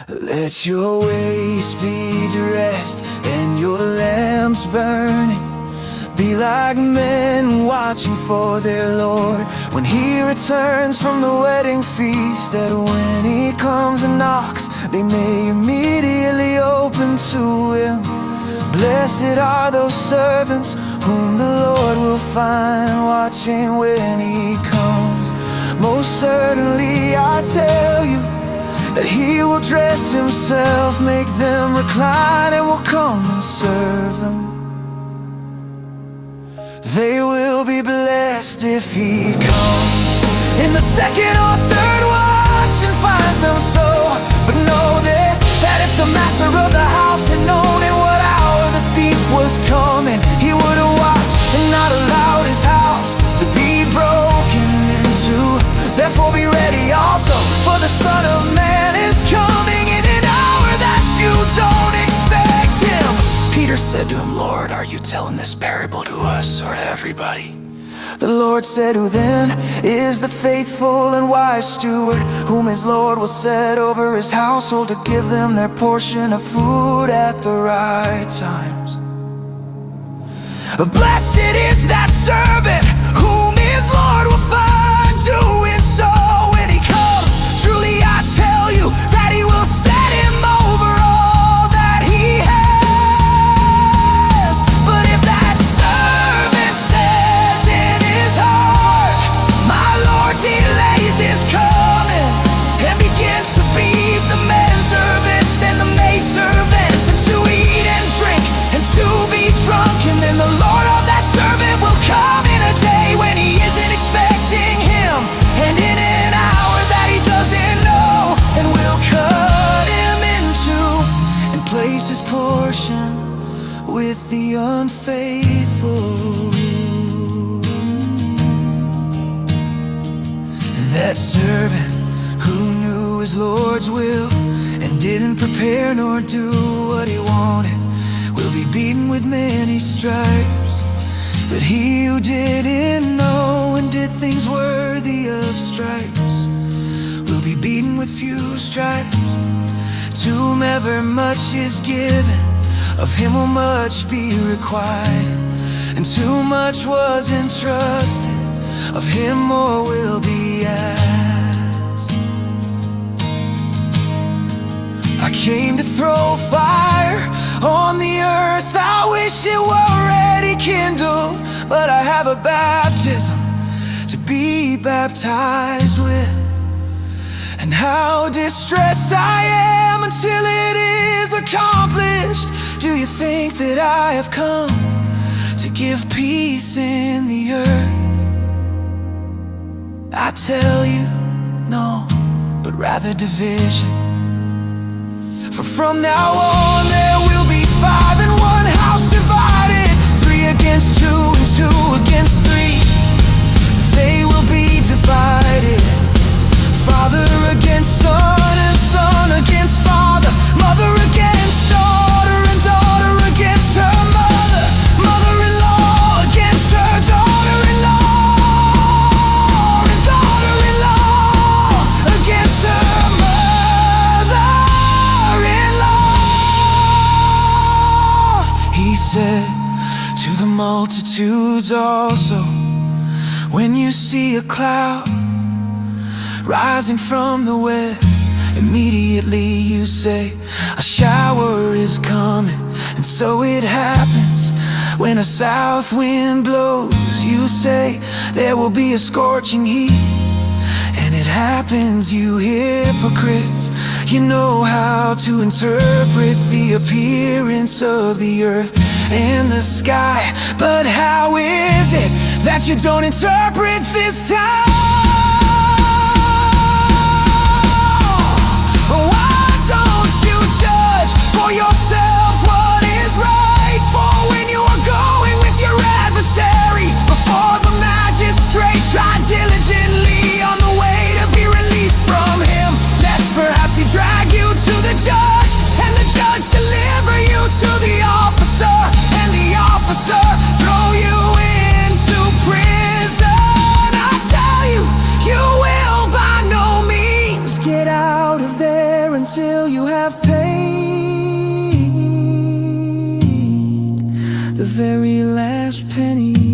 Let your waist be dressed and your lamps burning. Be like men watching for their Lord when He returns from the wedding feast, that when He comes and knocks, they may immediately open to Him. Blessed are those servants whom the Lord will find watching when He comes. Most certainly I tell you that He will dress Himself, make them recline, and will come and serve them. They will be blessed if He comes in the second or third watch and finds them so. But know this, that if the master of the house had known in what hour the thief was coming, he would have watched and not allowed his house to be broken into. Therefore be ready also, for the Son of Man is coming in an hour that you don't expect Him. Peter said to Him, Lord, are you telling this parable to us or to everybody? The Lord said, who then is the faithful and wise steward, whom his Lord will set over his household to give them their portion of food at the right times? Blessed is that servant whom his Lord will find doing so when he comes. Truly I tell you that he will set him over all that he has. But if that servant says in his heart, my Lord delays his coming, and begins to beat the menservants and the maidservants, and to eat and drink and to be drunk, and then the Lord of that servant will come in a day when he isn't expecting him, and in an hour that he doesn't know, and will cut him in two and place his portion with the unfaithful. That servant who knew his Lord's will and didn't prepare nor do what he wanted will be beaten with many stripes. But he who didn't know and did things worthy of stripes will be beaten with few stripes. To whomever much is given, of him will much be required, and too much was entrusted, of him more will be asked. I came to throw fire on the earth, I wish it were already kindled, but I have a baptism to be baptized with. And how distressed I am until it is accomplished. Do you think that I have come to give peace in the earth? I tell you, no, but rather division. For from now on there will be 5 in one house divided, 3 against 2 and 2 against 3. They will be divided, father against son and son against father, mother against daughter and daughter against her mother, mother-in-law against her daughter-in-law, and daughter-in-law against her mother-in-law. He said to the multitudes also, when you see a cloud rising from the west, immediately you say, a shower is coming. And so it happens. When a south wind blows, you say, there will be a scorching heat. And it happens, you hypocrites. You know how to interpret the appearance of the earth and the sky, but how is it that you don't interpret this time? Why don't you judge for yourselves what is right? For when you are going with your adversary before the magistrate, try diligently on the way to be released from him, lest perhaps he drag you to the judge, and the judge deliver you to the officer, and the officer throw you into prison. I tell you, will you have paid the very last penny?